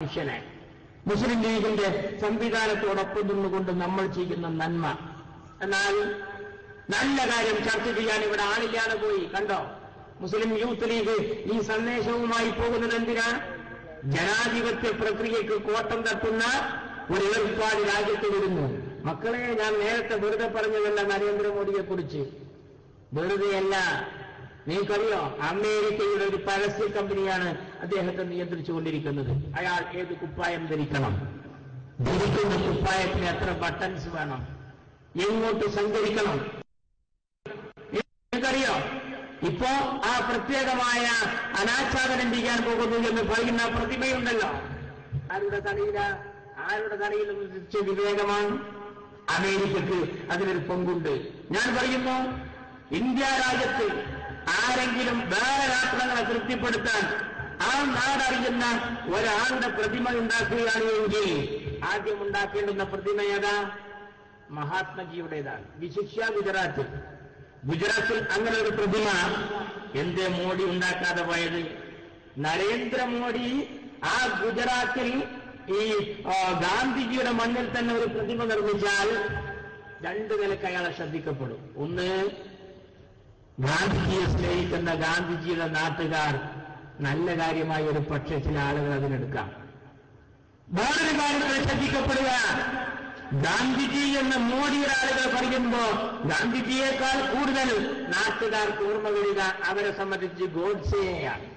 മനുഷ്യനെ മുസ്ലിം ലീഗിന്റെ സംവിധാനത്തോടൊപ്പം നിന്നുകൊണ്ട് നമ്മൾ ചെയ്യുന്ന നന്മ. എന്നാൽ നല്ല കാര്യം ചർച്ച ചെയ്യാൻ ഇവിടെ ആളില്ലാതെ പോയി. കണ്ടോ, മുസ്ലിം യൂത്ത് ലീഗ് ഈ സന്ദേശവുമായി പോകുന്നത് എന്തിനാ? ജനാധിപത്യ പ്രക്രിയക്ക് കോട്ടം തട്ടുന്ന ഒരു ഏർപ്പാട് രാജ്യത്ത് വരുന്നു. മക്കളെ, ഞാൻ നേരത്തെ വെറുതെ പറഞ്ഞതല്ല നരേന്ദ്രമോദിയെ കുറിച്ച്, വെറുതെയല്ല. നിങ്ങൾക്കറിയോ, അമേരിക്കയുടെ ഒരു പരസ്യ കമ്പനിയാണ് അദ്ദേഹത്തെ നിയന്ത്രിച്ചുകൊണ്ടിരിക്കുന്നത്. അയാൾ ഏത് കുപ്പായം ധരിക്കണം, ധരിക്കുന്ന കുപ്പായത്തിന് എത്ര ബട്ടൺസ് വേണം, എങ്ങോട്ട് സഞ്ചരിക്കണം. നിങ്ങൾക്കറിയോ, ഇപ്പോ ആ പ്രത്യേകമായ അനാച്ഛാദനം ചെയ്യാൻ പോകുന്നു എന്ന് പറയുന്ന പ്രതിമയുണ്ടല്ലോ, ആരുടെ തലയിൽ നിശ്ച വിവേകമാണ്. അമേരിക്കക്ക് അതിനൊരു പങ്കുണ്ട്. ഞാൻ പറയുന്നു, ഇന്ത്യ രാജ്യത്ത് ആരെങ്കിലും വേറെ രാഷ്ട്രങ്ങളെ തൃപ്തിപ്പെടുത്താൻ ആ നാടറിയുന്ന ഒരാളുടെ പ്രതിമ ഉണ്ടാക്കുകയാണ് എങ്കിൽ ആദ്യം ഉണ്ടാക്കേണ്ടുന്ന പ്രതിമ ഏതാ? മഹാത്മജിയുടേതാണ്. വിശിഷ്യ ഗുജറാത്തിൽ അങ്ങനെ ഒരു പ്രതിമ എന്തേ മോഡി ഉണ്ടാക്കാതെ പോയത്? നരേന്ദ്രമോദി ആ ഗുജറാത്തിൽ ഈ ഗാന്ധിജിയുടെ മണ്ണിൽ തന്നെ ഒരു പ്രതിമ നിർമ്മിച്ചാൽ രണ്ടു നിലക്ക് അയാളെ ശ്രദ്ധിക്കപ്പെടും. ഒന്ന്, ഗാന്ധിജിയെ സ്നേഹിക്കുന്ന ഗാന്ധിജിയുടെ നാട്ടുകാർ നല്ല കാര്യമായ ഒരു പക്ഷേ ചില ആളുകൾ അതിനെടുക്കാം. വേറൊരു കാര്യങ്ങൾ ശ്രദ്ധിക്കപ്പെടുക, ഗാന്ധിജി എന്ന് മോഡിയുടെ ആളുകൾ പറയുമ്പോ ഗാന്ധിജിയേക്കാൾ കൂടുതൽ നാട്ടുകാർക്ക് ഓർമ്മ വരിക അവരെ സംബന്ധിച്ച് ഗോഡ്സെയാണ്.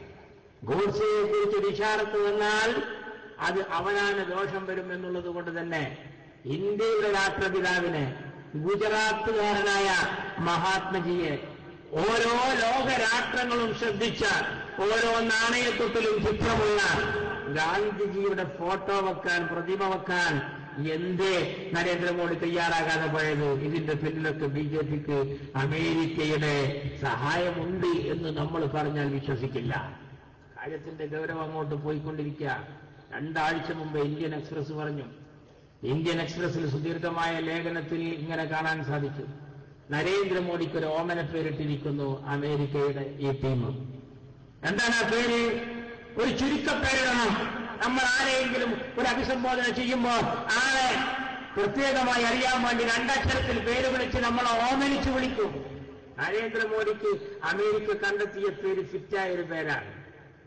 ഗോഡ്സെയെ കുറിച്ച് വിശാരത്ത് വന്നാൽ അത് അവനാണ് ദോഷം വരും എന്നുള്ളത് കൊണ്ട് തന്നെ ഇന്ത്യയുടെ രാഷ്ട്രപിതാവിനെ, ഗുജറാത്തുകാരനായ മഹാത്മജിയെ ഓരോ ലോകരാഷ്ട്രങ്ങളും ശ്രദ്ധിച്ച ഓരോ നാണയത്തൊട്ടിലും ചിത്രമുള്ള ഗാന്ധിജിയുടെ ഫോട്ടോ വെക്കാൻ, പ്രതിമ വെക്കാൻ എന്തേ നരേന്ദ്രമോദി തയ്യാറാകാതെ പോയത്? ഇതിന്റെ പിന്നിലൊക്കെ ബിജെപിക്ക് അമേരിക്കയുടെ സഹായമുണ്ട് എന്ന് നമ്മൾ പറഞ്ഞാൽ വിശ്വസിക്കില്ല. കാര്യത്തിന്റെ ഗൗരവം അങ്ങോട്ട് പോയിക്കൊണ്ടിരിക്കുക. 2 ആഴ്ച മുമ്പ് ഇന്ത്യൻ എക്സ്പ്രസ് പറഞ്ഞു. ഇന്ത്യൻ എക്സ്പ്രസിൽ സുദീർഘമായ ലേഖനത്തിൽ ഇങ്ങനെ കാണാൻ സാധിച്ചു, നരേന്ദ്രമോദിക്ക് ഒരു ഓമന പേരിട്ടിരിക്കുന്നു അമേരിക്കയുടെ ഈ ടീം. എന്താണ് ആ പേര്? ഒരു ചുരുക്കപ്പേരിടണം. നമ്മൾ ആരെയെങ്കിലും ഒരു അഭിസംബോധന ചെയ്യുമ്പോൾ ആളെ പ്രത്യേകമായി അറിയാൻ വേണ്ടി 2 അക്ഷരത്തിൽ പേര് വിളിച്ച് നമ്മളെ ഓമനിച്ച് വിളിക്കും. നരേന്ദ്രമോദിക്ക് അമേരിക്ക കണ്ടെത്തിയ പേര് ഫിറ്റായ ഒരു പേരാണ്.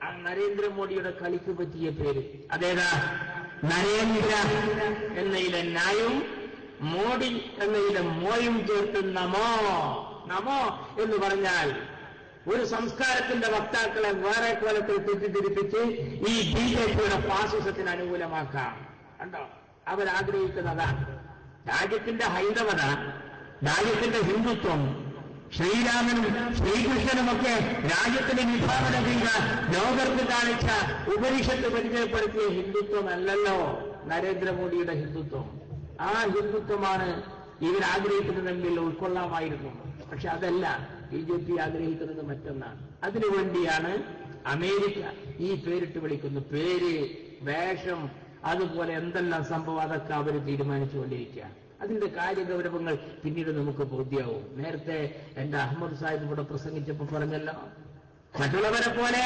ആ നരേന്ദ്രമോദിയുടെ കളിക്ക് പറ്റിയ പേര് അതേതാ? നരേന്ദ്ര എന്നതിലെ നായും മോഡി എന്നതിലെ മോയും ചേർത്ത് നമോ. നമോ എന്ന് പറഞ്ഞാൽ ഒരു സംസ്കാരത്തിന്റെ വക്താക്കളെ വേറെ കോലത്തിൽ തെറ്റിദ്ധരിപ്പിച്ച് ഈ ബിജെപിയുടെ ഫാസിസത്തിന് അനുകൂലമാക്കാം. കണ്ടോ, അവരാഗ്രഹിക്കുന്നതാണ് രാജ്യത്തിന്റെ ഹൈന്ദവത, രാജ്യത്തിന്റെ ഹിന്ദുത്വം, ശ്രീരാമനും ശ്രീകൃഷ്ണനുമൊക്കെ രാജ്യത്തിന് വിഭാവന ചെയ്ത, ലോകർക്ക് കാണിച്ച, ഉപനിഷത്ത് പരിചയപ്പെടുത്തിയ ഹിന്ദുത്വമല്ലല്ലോ നരേന്ദ്രമോദിയുടെ ഹിന്ദുത്വം. ആ ഹിന്ദുത്വമാണ് ഇവരാഗ്രഹിക്കുന്നതെങ്കിൽ ഉൾക്കൊള്ളാമായിരുന്നു. പക്ഷെ അതല്ല, ബിജെപി ആഗ്രഹിക്കുന്നത് മറ്റൊന്നാണ്. അതിനുവേണ്ടിയാണ് അമേരിക്ക ഈ പേരിട്ട് വിളിക്കുന്നത്. പേര്, വേഷം, അതുപോലെ എന്തെല്ലാം സംഭവം അതൊക്കെ അവർ തീരുമാനിച്ചുകൊണ്ടിരിക്കുക. അതിന്റെ കാര്യഗൗരവങ്ങൾ പിന്നീട് നമുക്ക് ബോധ്യമാവും. നേരത്തെ എന്റെ അഹമ്മദ് സാഹിബ് ഇവിടെ പ്രസംഗിച്ചപ്പോൾ പറഞ്ഞല്ലോ, മറ്റുള്ളവരെ പോലെ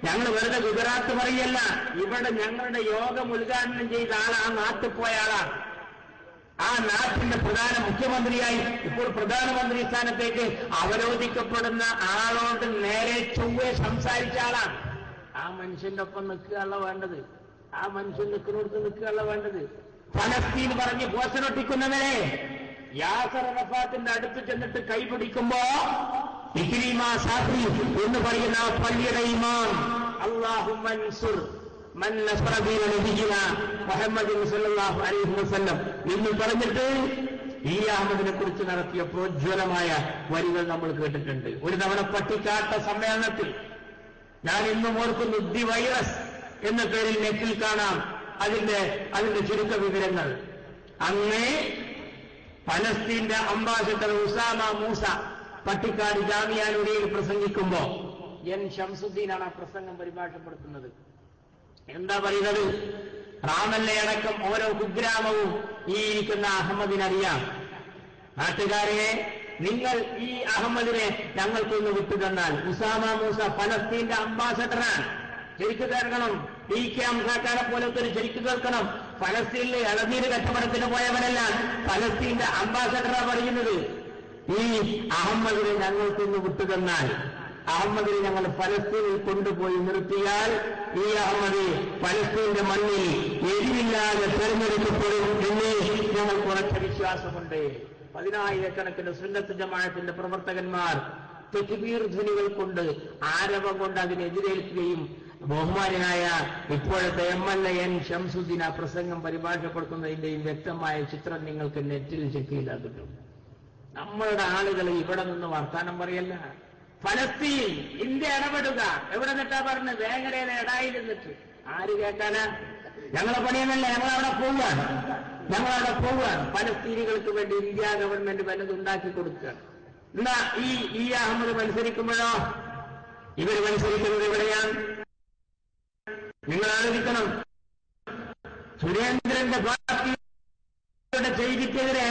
ഞങ്ങൾ വെറുതെ ഗുജറാത്ത് പറയല്ല, ഇവിടെ ഞങ്ങളുടെ യോഗം ഉദ്ഘാടനം ചെയ്ത ആൾ ആ നാട്ടിൽ പോയ ആളാണ്. ആ നാട്ടിന്റെ പ്രധാന മുഖ്യമന്ത്രിയായി ഇപ്പോൾ പ്രധാനമന്ത്രി സ്ഥാനത്തേക്ക് അവരോധിക്കപ്പെടുന്ന ആളോട് നേരെ ചൊവ്വെ സംസാരിച്ച ആളാണ്. ആ മനുഷ്യന്റെ ഒപ്പം നിൽക്കുകയല്ല വേണ്ടത്, ആ മനുഷ്യൻ നിൽക്കുന്നിടത്ത് നിൽക്കുകയല്ല വേണ്ടത്. ഫലസ്തീൻ പറഞ്ഞ് ഘോഷണൊട്ടിക്കുന്നവരെ യാസർ അറഫാത്തിന്റെ അടുത്ത് ചെന്നിട്ട് കൈപിടിക്കുമ്പോ ഇക്രീമ സാഫി എന്ന് പറയുന്ന പള്ളിയുടെ ഇമാം അല്ലാഹുമ്മ അൻസുർ മൻ നസറ ദീന നബിയിന മുഹമ്മദിൻ സല്ലല്ലാഹു അലൈഹി വസല്ലം എന്ന് പറഞ്ഞിട്ട് ഈ അഹമ്മദിനെ കുറിച്ച് നടത്തിയ പ്രോജ്വലമായ വരികൾ നമ്മൾ കേട്ടിട്ടുണ്ട്. ഒരു തവണ പട്ടിക്കാട്ട സമ്മേളനത്തിൽ ഞാൻ ഇന്നും ഓർക്കുന്നു, ദി വൈറസ് എന്ന പേരിൽ നെറ്റിൽ കാണാം അതിന്റെ ചുരുക്ക വിവരങ്ങൾ. അങ്ങേ പലസ്തീന്റെ ambassador Osama Musa Pattikkad Jamia നൂരിയയിൽ പ്രസംഗിക്കുമ്പോ എൻ ഷംസുദ്ദീനാണ് ആ പ്രസംഗം പരിഭാഷപ്പെടുത്തുന്നത്. എന്താ പറയുന്നത്? റാമല്ലേ അടക്കം ഓരോ കുഗ്രാമവും ഈ ഇരിക്കുന്ന അഹമ്മദിനറിയാം. നാട്ടുകാരെ, നിങ്ങൾ ഈ അഹമ്മദിനെ ഞങ്ങൾക്കൊന്ന് വിട്ടുതന്നാൽ, ഉസാമ മൂസ പലസ്തീന്റെ അംബാസഡറാണ്. ശരിക്ക് കേൾക്കണം. DK അംസാക്കാരെ പോലത്തെ ഒരു ശരിക്ക് കേൾക്കണം. ഫലസ്തീനിലെ ഇളനീര് കച്ചവടത്തിന് പോയവനല്ല, ഫലസ്തീന്റെ അംബാസഡറാ പറയുന്നത്. ഈ അഹമ്മദിനെ ഞങ്ങൾക്കൊന്ന് വിട്ടുതന്നാൽ, അഹമ്മദിനെ ഞങ്ങൾ ഫലസ്തീനിൽ കൊണ്ടുപോയി നിർത്തിയാൽ ഈ അഹമ്മദ് ഫലസ്തീന്റെ മണ്ണിൽ എരിവില്ലാതെ തെരഞ്ഞെടുക്കപ്പെടും എന്ന് ഞങ്ങൾക്ക് ഉറച്ച വിശ്വാസമുണ്ട്. 10,000-കണക്കിന് സുന്നത്ത് ജമാഅത്തിന്റെ പ്രവർത്തകന്മാർ തക്ബീർ ധ്വനികൾ കൊണ്ട്, ആരവം കൊണ്ട് അതിനെതിരേൽക്കുകയും ബഹുമാനായ ഇപ്പോഴത്തെ MLA N. ഷംസുദ്ദീൻ ആ പ്രസംഗം പരിഭാഷപ്പെടുത്തുന്നതിന്റെയും വ്യക്തമായ ചിത്രം നിങ്ങൾക്ക് നെറ്റിൽ ചെക്ക് ചെയ്താൽ കിട്ടും. നമ്മളുടെ ആളുകൾ ഇവിടെ നിന്ന് വർത്താനം പറയല്ല. ഫലസ്തീൻ, ഇന്ത്യ ഇടപെടുക. എവിടെ നിന്നിട്ടാ പറഞ്ഞത്? വേങ്ങരയിലെ ഇടായിൽ നിന്നിട്ട്. ആര് കേൾക്കാനാ? ഞങ്ങളെ പണിയെന്നല്ല, ഞങ്ങളവിടെ പോവുകയാണ്. ഫലസ്തീനികൾക്ക് വേണ്ടി ഇന്ത്യ ഗവൺമെന്റ് വല്ലത് ഉണ്ടാക്കി കൊടുക്കുകയാണ്. എന്നാ ഈ അഹമ്മദ് മത്സരിക്കുമ്പോഴോ? ഇവർ മത്സരിക്കുന്നത് എവിടെയാണ്? നിങ്ങൾ ആലോചിക്കണം. സുരേന്ദ്രന്റെ പാർട്ടിയുടെ ചെയ്തിക്കെതിരെ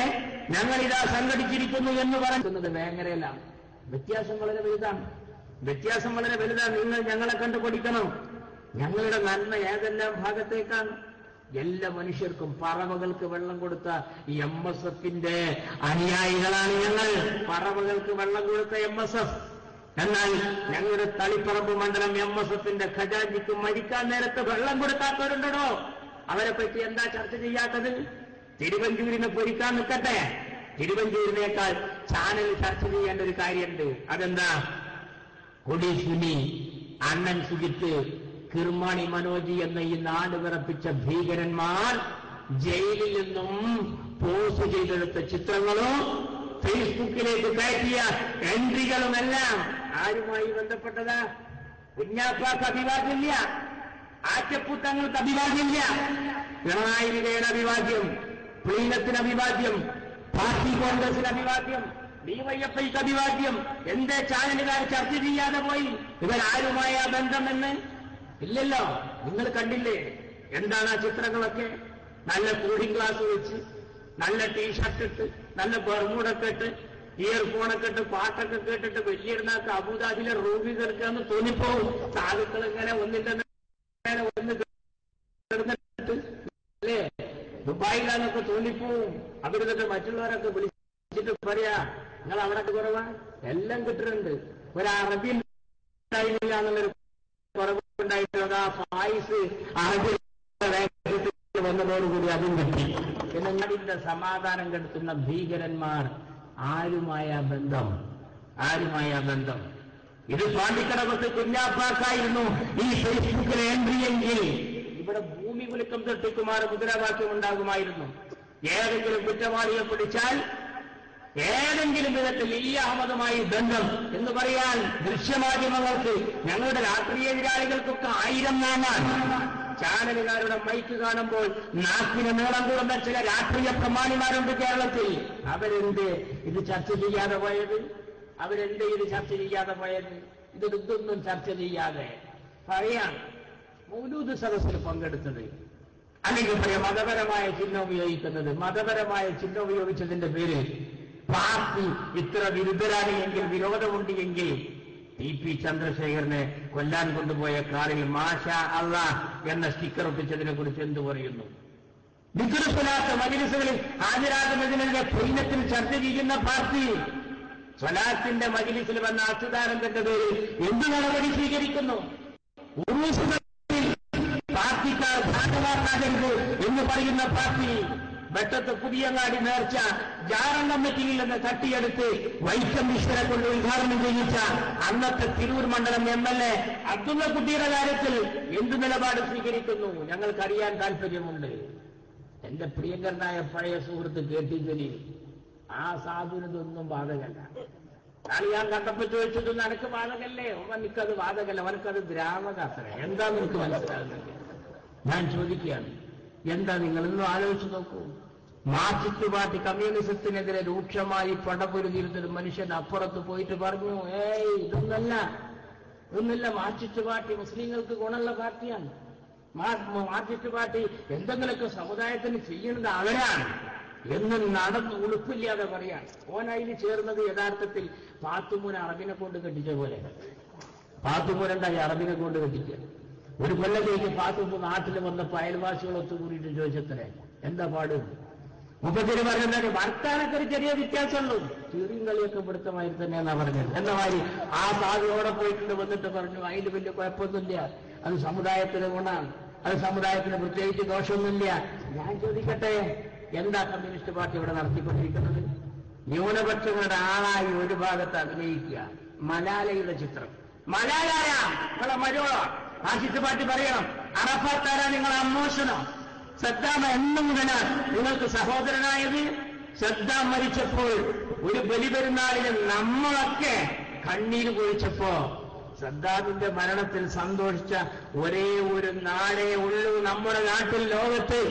ഞങ്ങളിതാ സംഘടിച്ചിരിക്കുന്നു എന്ന് പറയുന്നത് വേങ്ങരയിലാണ്. വ്യത്യാസം വളരെ വലുതാണ്. നിങ്ങൾ ഞങ്ങളെ കണ്ടു പഠിക്കണം. ഞങ്ങളുടെ നന്മ ഏതെല്ലാം ഭാഗത്തേക്കാണ്? എല്ലാ മനുഷ്യർക്കും, പറവകൾക്ക് വെള്ളം കൊടുത്ത MSFന്റെ അനുയായികളാണ് ഞങ്ങൾ. പറവകൾക്ക് വെള്ളം കൊടുത്ത MSF. എന്നാൽ ഞങ്ങളുടെ തളിപ്പറമ്പ് മണ്ഡലം MSFന്റെ ഖജാൻജിക്ക് മരിക്കാൻ നേരത്ത് വെള്ളം കൊടുക്കാത്തവരുണ്ടോ? അവരെ പറ്റി എന്താ ചർച്ച ചെയ്യാത്തത്? തിരുവഞ്ചൂരിനെ പൊരിക്കാൻ നിൽക്കട്ടെ, തിരുവഞ്ചൂരിനേക്കാൾ ചാനൽ ചർച്ച ചെയ്യേണ്ട ഒരു കാര്യമുണ്ട്. അതെന്താ? കൊടി സുനി, അണ്ണൻ സുജിത്ത്, കിർമാണി മനോജ് എന്ന ഈ നാട് വിറപ്പിച്ച ഭീകരന്മാർ ജയിലിൽ നിന്നും പോസ്റ്റ് ചെയ്തെടുത്ത ചിത്രങ്ങളും ഫേസ്ബുക്കിലേക്ക് കയറ്റിയ എൻട്രികളുമെല്ലാം ആരുമായി ബന്ധപ്പെട്ടതാ? കുഞ്ഞാപ്പാക്ക് അഭിവാദ്യമില്ല, ആറ്റപ്പൂത്തങ്ങൾക്ക് അഭിവാദ്യമില്ല, പിണറായി വിജയന് അഭിവാദ്യം, പ്ലീനത്തിന് അഭിവാദ്യം, പാർട്ടി കോൺഗ്രസിന് അഭിവാദ്യം, DYFIക്ക് അഭിവാദ്യം. എന്തേ ചാനലുകാർ ചർച്ച ചെയ്യാതെ പോയി? ഇവരാരുമായ ബന്ധമെന്ന് ഇല്ലല്ലോ. നിങ്ങൾ കണ്ടില്ലേ എന്താണ് ആ ചിത്രങ്ങളൊക്കെ? നല്ല കൂളിംഗ് ഗ്ലാസ് വെച്ച്, നല്ല ടീഷർട്ട് ഇട്ട്, നല്ല ബർമൂടൊക്കെ ഇട്ട്, ഇയർഫോണൊക്കെ ഇട്ട്, പാട്ടൊക്കെ കേട്ടിട്ട് വലിയിരുന്നാക്ക് അബുദാബിയിലെ റൂബി കേൾക്കാന്ന് തോന്നിപ്പോവും. സാധുക്കൾ ഇങ്ങനെ ഒന്നിന്റെ മേലെ ഒന്ന് കിടന്നിട്ട് അല്ലേ ദുബായിലാന്നൊക്കെ തോന്നിപ്പോവും. അവിടുത്തെ മറ്റുള്ളവരൊക്കെ വിളിച്ചിട്ട് പറയാ, നിങ്ങൾ അവിടെ കുറവാ, എല്ലാം കിട്ടുന്നുണ്ട്. ഒരു അറബി ഉണ്ടായില്ല എന്നുള്ളൊരു കുറവുണ്ടായിട്ട് ആ ഫായിസ് അറബി വന്നതോടുകൂടി അതും കിട്ടി. പിന്നെ നാടിന്റെ സമാധാനം കെടുത്തുന്ന ഭീകരന്മാർ ആരുമായ ബന്ധം? ഇത് പാണ്ടിക്കടവത്ത് കുഞ്ഞാപ്പാക്കായിരുന്നു ഈ ഫേസ്ബുക്കിലെ എൻട്രിയെങ്കിൽ ഇവിടെ ഭൂമി കുലുക്കം തൊട്ടിക്കുമാർ മുദ്രാവാക്യം ഉണ്ടാകുമായിരുന്നു. ഏതെങ്കിലും കുറ്റവാളിയെ പിടിച്ചാൽ ഏതെങ്കിലും വിധത്തിൽ ഈ അഹമ്മദുമായി ബന്ധം എന്ന് പറയാൻ ദൃശ്യമാധ്യമങ്ങൾക്ക്, ഞങ്ങളുടെ രാഷ്ട്രീയ എതിരാളികൾക്കൊക്കെ 1000 നാമാണ്. ചാനലുകാരുടെ മൈക്ക് കാണുമ്പോൾ നാക്കിന് നീളം കൂടുന്ന ചില രാഷ്ട്രീയ പ്രമാണിമാരുണ്ട് കേരളത്തിൽ. അവരെന്ത് ഇത് ചർച്ച ചെയ്യാതെ പോയത്? ഇതൊന്നും ചർച്ച ചെയ്യാതെ പറയാം മൗലൂദ് സദസ്സിൽ പങ്കെടുത്തത്, അല്ലെങ്കിൽ പറയാം മതപരമായ ചിഹ്നം ഉപയോഗിക്കുന്നത്. മതപരമായ ചിഹ്നം ഉപയോഗിച്ചതിന്റെ പേരിൽ പാർട്ടി ഇത്ര വിരുദ്ധരാണ് എങ്കിൽ, വിരോധമുണ്ട് എങ്കിൽ, TP ചന്ദ്രശേഖരനെ കൊല്ലാൻ കൊണ്ടുപോയ കാറിൽ മാഷാ അല്ലാഹ് എന്ന സ്റ്റിക്കർ ഒട്ടിച്ചതിനെ കുറിച്ച് എന്തു പറയുന്നു? ദിക്റ് സ്വലാത്ത് മജ്‌ലിസുകളിൽ ഹാജരാകുന്നതിനെതിരെ പ്രീനത്തിൽ ചർച്ച ചെയ്യുന്ന പാർട്ടി സ്വലാത്തിന്റെ മജ്‌ലിസിൽ വന്ന അച്യുതാനന്ദന്റെ പേരിൽ എന്ത് നടപടി സ്വീകരിക്കുന്നു? പാർട്ടിക്കാർ ഭാഗമാക്കാകരുത് എന്ന് പറയുന്ന പാർട്ടി വെട്ടത്ത് പുതിയങ്ങാടി നേർച്ച ജാറം കമ്മിറ്റിയിൽ നിന്ന് തട്ടിയെടുത്ത് വൈക്കം വിശ്വനെ കൊണ്ട് ഉദ്ഘാടനം ചെയ്യിച്ച അന്നത്തെ തിരൂർ മണ്ഡലം MLA അബ്ദുള്ളക്കുട്ടിയുടെ കാര്യത്തിൽ എന്ത് നിലപാട് സ്വീകരിക്കുന്നു? ഞങ്ങൾക്കറിയാൻ താല്പര്യമുണ്ട്. എന്റെ പ്രിയങ്കരനായ പഴയ സുഹൃത്ത് KT ജലീൽ, ആ സാധുവിനതൊന്നും ബാധകല്ല. നാളെ ഞാൻ കണ്ടപ്പോ ചോദിച്ചത് നിനക്ക് ബാധകല്ലേ? എനിക്കത് ബാധകല്ല, അവനക്കത് ദ്രാവകാത്ര. എന്താ നിനക്ക് മനസ്സിലാകുന്നത്? ഞാൻ ചോദിക്കുകയാണ്, എന്താ? നിങ്ങളൊന്നും ആലോചിച്ച് നോക്കൂ. മാർക്സിസ്റ്റ് പാർട്ടി കമ്മ്യൂണിസത്തിനെതിരെ രൂക്ഷമായി പടപൊരുതിയിരുന്നൊരു മനുഷ്യൻ അപ്പുറത്ത് പോയിട്ട് പറഞ്ഞു, ഇതൊന്നല്ല, മാർക്സിസ്റ്റ് പാർട്ടി മുസ്ലിങ്ങൾക്ക് ഗുണമുള്ള പാർട്ടിയാണ്. മാർക്സിസ്റ്റ് പാർട്ടി എന്തെങ്കിലുമൊക്കെ സമുദായത്തിന് ചെയ്യുന്നത് അവരാണ് എന്ന് നടന്ന് ഉളുപ്പില്ലാതെ പറയാണ്. ഓനയിൽ ചേർന്നത് യഥാർത്ഥത്തിൽ പാത്തുമൂൻ അറബിനെ കൊണ്ട് കെട്ടിച്ച പോലെ. പാത്തുമൂനുണ്ടായി അറബിനെ കൊണ്ട് കെട്ടിക്കുക. ഒരു കൊല്ലത്തേക്ക് പാത്തുമ്പ് നാട്ടിൽ വന്നപ്പോ അയൽവാസികൾ ഒത്തുകൂടിയിട്ട് ചോദിച്ചത്രേ, എന്താ പാട്? മുപ്പത്തിന് പറഞ്ഞാൽ വർത്താനൊക്കെ ഒരു ചെറിയ വ്യത്യാസമുള്ളൂ, ചീറിയും കളിയൊക്കെ പിടുത്തമായി തന്നെയാണെന്നാ പറഞ്ഞത്. എന്ന മാതിരി ആ സാധുവോടെ പോയിട്ടുണ്ട് വന്നിട്ട് പറഞ്ഞു അതിൽ വലിയ കുഴപ്പമൊന്നുമില്ല, അത് സമുദായത്തിന് ഗുണമാണ്, അത് സമുദായത്തിന് പ്രത്യേകിച്ച് ദോഷമൊന്നുമില്ല. ഞാൻ ചോദിക്കട്ടെ, എന്താ കമ്മ്യൂണിസ്റ്റ് പാർട്ടി ഇവിടെ നടത്തിക്കൊണ്ടിരിക്കുന്നത്? ന്യൂനപക്ഷങ്ങളുടെ ആളായി ഒരു ഭാഗത്ത് അഭിനയിക്കുക. മലാലയുടെ ചിത്രം, മലാലായ നിങ്ങളെ മരോളോ ഫാസിസ്റ്റ് പാർട്ടി പറയണം, അറഫാത്താരാ നിങ്ങളെ അമ്മോഷനോ? സദ്ദാം എന്നു മുതലാണ് നിങ്ങൾക്ക് സഹോദരനായത്? സദ്ദാം മരിച്ചപ്പോൾ ഒരു ബലിപെരുന്നാളിന് നമ്മളൊക്കെ കണ്ണീര് കുഴിച്ചപ്പോ സദ്ദാമിന്റെ മരണത്തിൽ സന്തോഷിച്ച ഒരേ ഒരു നാടേ ഉള്ളൂ നമ്മുടെ നാട്ടിൽ, ലോകത്ത്.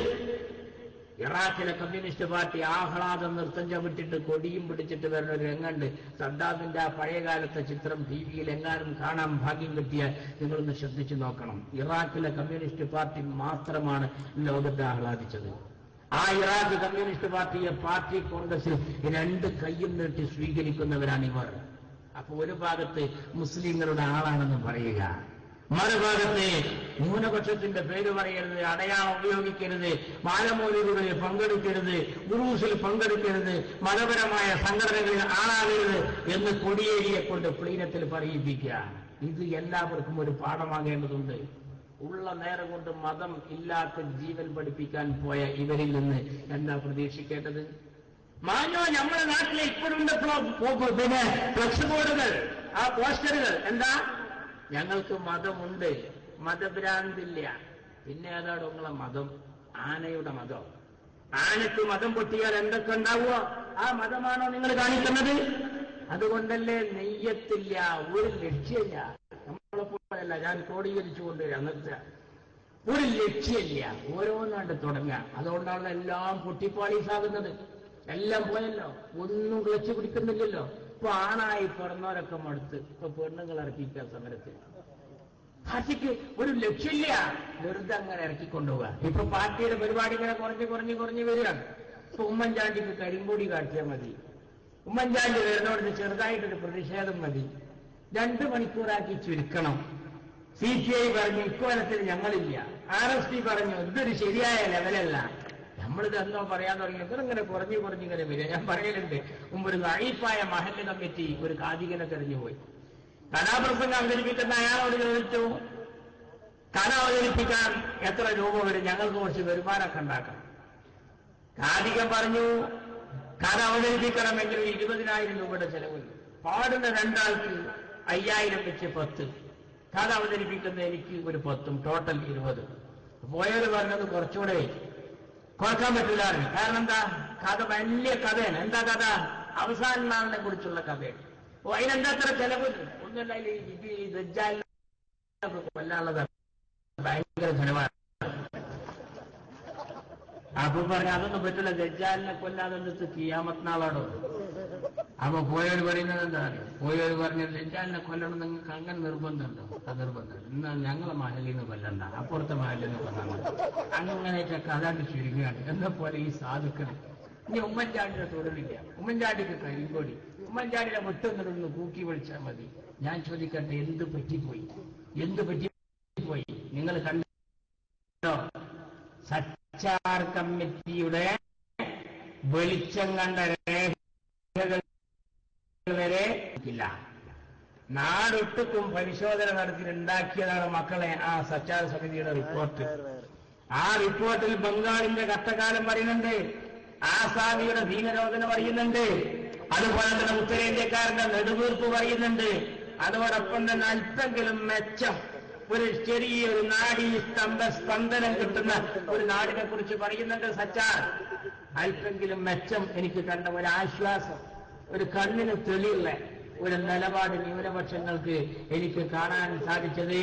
ഇറാഖിലെ കമ്മ്യൂണിസ്റ്റ് പാർട്ടി ആഹ്ലാദം നൃത്തം ചവിട്ടിട്ട് കൊടിയും പിടിച്ചിട്ട് വരുന്ന ഒരു രംഗണ്ട്. സദ്ദാമിന്റെ ആ പഴയകാലത്തെ ചിത്രം ടിവിയിൽ എങ്ങാനും കാണാൻ ഭാഗ്യം കിട്ടിയാൽ നിങ്ങളൊന്ന് ശ്രദ്ധിച്ചു നോക്കണം. ഇറാഖിലെ കമ്മ്യൂണിസ്റ്റ് പാർട്ടി മാത്രമാണ് ലോകത്തെ ആഹ്ലാദിച്ചത്. ആ ഇറാഖ് കമ്മ്യൂണിസ്റ്റ് പാർട്ടിയെ പാർട്ടി കോൺഗ്രസിൽ രണ്ട് കയ്യും നീട്ടി സ്വീകരിക്കുന്നവരാണ് ഇവർ. അപ്പൊ ഒരു ഭാഗത്ത് മുസ്ലിങ്ങളുടെ ആളാണെന്ന് പറയുക, മറുഭാഗത്ത് ന്യൂനപക്ഷത്തിന്റെ പേര് പറയരുത്, അടയാളം ഉപയോഗിക്കരുത്, മാലമൂലികളിൽ പങ്കെടുക്കരുത്, ഉറൂസിൽ പങ്കെടുക്കരുത്, മതപരമായ സംഘടനകളിൽ ആളാകരുത് എന്ന് കൊടിയേരിയെ കൊണ്ട് പ്ലീനത്തിൽ പറയിപ്പിക്കുക. ഇത് എല്ലാവർക്കും ഒരു പാഠമാകേണ്ടതുണ്ട്. ഉള്ള നേരം കൊണ്ട് മതം ഇല്ലാത്ത ജീവൻ പഠിപ്പിക്കാൻ പോയ ഇവരിൽ നിന്ന് എന്താ പ്രതീക്ഷിക്കേണ്ടത്? മാഞ്ഞോ നമ്മുടെ നാട്ടിലെ ഇപ്പോഴുണ്ട് പിന്നെ ഫ്ലക്സ് ബോർഡുകൾ, ആ പോസ്റ്ററുകൾ. എന്താ? ഞങ്ങൾക്ക് മതമുണ്ട്, മതഭ്രാന്തില്ല. പിന്നെ ഏതാണ് നിങ്ങളെ മതം? ആനയുടെ മതം. ആനയ്ക്ക് മതം പൊട്ടിയാൽ എന്തൊക്കെ ഉണ്ടാവുമോ ആ മതമാണോ നിങ്ങൾ കാണിക്കുന്നത്? അതുകൊണ്ടല്ലേ നെയ്യത്തില്ല, ഒരു ലക്ഷ്യമില്ല. നമ്മളെപ്പോലല്ല, ഞാൻ ക്രോഡീകരിച്ചുകൊണ്ട് അങ്ങനത്തെ ഒരു ലക്ഷ്യമില്ല, ഓരോന്നാണ്ട് തുടങ്ങുക. അതുകൊണ്ടാണ് എല്ലാം പൊട്ടിപ്പാളീസാകുന്നത്. എല്ലാം പോയല്ലോ, ഒന്നും ക്ലച്ച് പിടിക്കുന്നില്ലല്ലോ. ഇപ്പൊ ആണായി പിറന്നവരൊക്കെ മടുത്ത് ഇപ്പൊ പെണ്ണുങ്ങൾ ഇറക്കിക്കാൻ സമരത്തിൽ. പാർട്ടിക്ക് ഒരു ലക്ഷ്യമില്ല, വെറുതെ അങ്ങനെ ഇറക്കിക്കൊണ്ടുപോവുക. ഇപ്പൊ പാർട്ടിയുടെ പരിപാടി ഇങ്ങനെ കുറഞ്ഞു വരികയാണ്. ഇപ്പൊ ഉമ്മൻചാണ്ടിക്ക് കരിമ്പൊടി കാട്ടിയാൽ മതി, ഉമ്മൻചാണ്ടി വരുന്നോടത്ത് ചെറുതായിട്ടൊരു പ്രതിഷേധം മതി, 2 മണിക്കൂറാക്കി ചുരുക്കണം. CPI പറഞ്ഞു ഇക്കോലത്തിൽ ഞങ്ങളില്ല, RSP പറഞ്ഞു ഇതൊരു ശരിയായ ലെവലല്ല. നമ്മളിത് എന്നോ പറയാൻ തുടങ്ങി ഇങ്ങനെ കുറഞ്ഞിങ്ങനെ വരിക. ഞാൻ പറയലുണ്ട്, മുമ്പൊരു ലൈഫായ മഹല്ല് കമ്മിറ്റി ഒരു കാതികനെ തെരഞ്ഞുപോയി. കഥാപ്രസംഗം അവതരിപ്പിക്കുന്ന അയാളോട് ചോദിച്ചു, കഥ അവതരിപ്പിക്കാൻ എത്ര രൂപ വരും? ഞങ്ങൾക്ക് കുറച്ച് വരുമാനമൊക്കെ ഉണ്ടാക്കണം. കാതികൻ പറഞ്ഞു, കഥ അവതരിപ്പിക്കണമെങ്കിൽ 20,000 രൂപയുടെ ചെലവുണ്ട്. പാടുന്ന 2 ആൾക്ക് 5,000 വെച്ച് 10, കഥ അവതരിപ്പിക്കുന്ന എനിക്ക് ഒരു 10, ടോട്ടൽ 20. പോയവർ പറഞ്ഞത് കുറച്ചുകൂടെ കുറക്കാൻ പറ്റില്ലായിരുന്നു. കാരണം എന്താ? കഥ വലിയ കഥയാണ്. എന്താ കഥ? അവസാന നാളിനെ കുറിച്ചുള്ള കഥയാണ്. അതിനെന്താ അത്ര ചെലവ്? ഒന്നുമല്ല, ഇത് ദജ്ജാലിനെ കൊല്ലാനുള്ളത് ഭയങ്കര ചെലവാണ്. അപ്പൊ പറഞ്ഞ അതൊന്നും പറ്റില്ല, ദജ്ജാലിനെ കൊല്ലാതെ എന്നിട്ട് ഖിയാമത്ത് നാളാണോ? അപ്പൊ പോയവർ പറയുന്നത് എന്താ? പോയവർ പറഞ്ഞത് ദജ്ജാലിനെ കൊല്ലണം നിങ്ങൾക്ക് അങ്ങനെ നിർബന്ധമുണ്ടോ? അത് നിർബന്ധം. എന്നാൽ ഞങ്ങളെ മഹലിൽ നിന്ന് കൊല്ലണ്ട, അപ്പുറത്തെ മഹലിൽ നിന്ന് കൊല്ലണം. അങ്ങനെയൊക്കെ കഥാണ്ട് ചുരുങ്ങുകയാണ്. എന്ന പോലെ ഈ സാധുക്കൾ ഇനി ഉമ്മൻചാണ്ടിയുടെ തുടരില്ല, ഉമ്മൻചാണ്ടിക്ക് കരിങ്കോടി, ഉമ്മൻചാണ്ടിയുടെ മുട്ടൊന്നിടൊന്ന് കൂക്കി വിളിച്ചാൽ മതി. ഞാൻ ചോദിക്കട്ടെ, എന്ത് പറ്റിപ്പോയി? നിങ്ങൾ കണ്ടോ? സച്ചാർ കമ്മിറ്റിയുടെ വെളിച്ചം കണ്ട രേഖകൾ വരെ ഇല്ല. നാടൊട്ടുക്കും പരിശോധന നടത്തി ഉണ്ടാക്കിയതാണ് മക്കളെ ആ സച്ചാർ സമിതിയുടെ റിപ്പോർട്ട്. ആ റിപ്പോർട്ടിൽ ബംഗാളിന്റെ കഷ്ടകാലം പറയുന്നുണ്ട്, ആസാമിയുടെ ധീനരോധന പറയുന്നുണ്ട്, അതുപോലെ തന്നെ ഉത്തരേന്ത്യക്കാരന്റെ നെടുവീർപ്പ് പറയുന്നുണ്ട്. അതോടൊപ്പം തന്നെ അല്പെങ്കിലും മെച്ചം, ഒരു ചെറിയൊരു നാഡീ സ്പന്ദനം കിട്ടുന്ന ഒരു നാടിനെ കുറിച്ച് പറയുന്നുണ്ട് സച്ചാർ. അല്പെങ്കിലും മെച്ചം എനിക്ക് കണ്ട ഒരു ആശ്വാസം, ഒരു കണ്ണിന് തെളിയുള്ള ഒരു നിലപാട് ന്യൂനപക്ഷങ്ങൾക്ക് എനിക്ക് കാണാൻ സാധിച്ചത്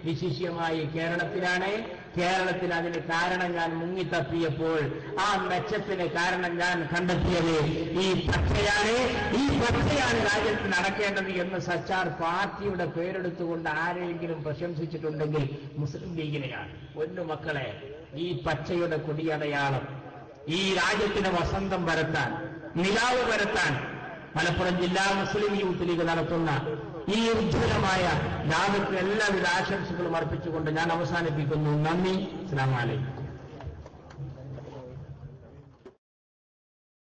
വിശിഷ്യമായി കേരളത്തിലാണ്. കേരളത്തിൽ അതിന് കാരണം ഞാൻ മുങ്ങിത്തപ്പിയപ്പോൾ ആ മെച്ചത്തിന് കാരണം ഞാൻ കണ്ടെത്തിയത് ഈ പച്ചയാണ് രാജ്യത്ത് നടക്കേണ്ടത് എന്ന് സച്ചാർ പാർട്ടിയുടെ പേരെടുത്തുകൊണ്ട് ആരെങ്കിലും പ്രശംസിച്ചിട്ടുണ്ടെങ്കിൽ മുസ്ലിം ലീഗിനെയാണ്. പൊന്നു മക്കളെ, ഈ പച്ചയുടെ കൊടിയടയാളം ഈ രാജ്യത്തിന് വസന്തം പരത്താൻ, നിലാവ് പരത്താൻ മലപ്പുറം ജില്ലാ മുസ്ലിം യൂത്ത് ലീഗ് നടത്തുന്ന ഈ ഉജ്ജ്വലമായ ലാഭത്തിന് എല്ലാവിധ ആശംസകളും അർപ്പിച്ചുകൊണ്ട് ഞാൻ അവസാനിപ്പിക്കുന്നു. നന്ദി. അസ്സലാമു അലൈക്കും.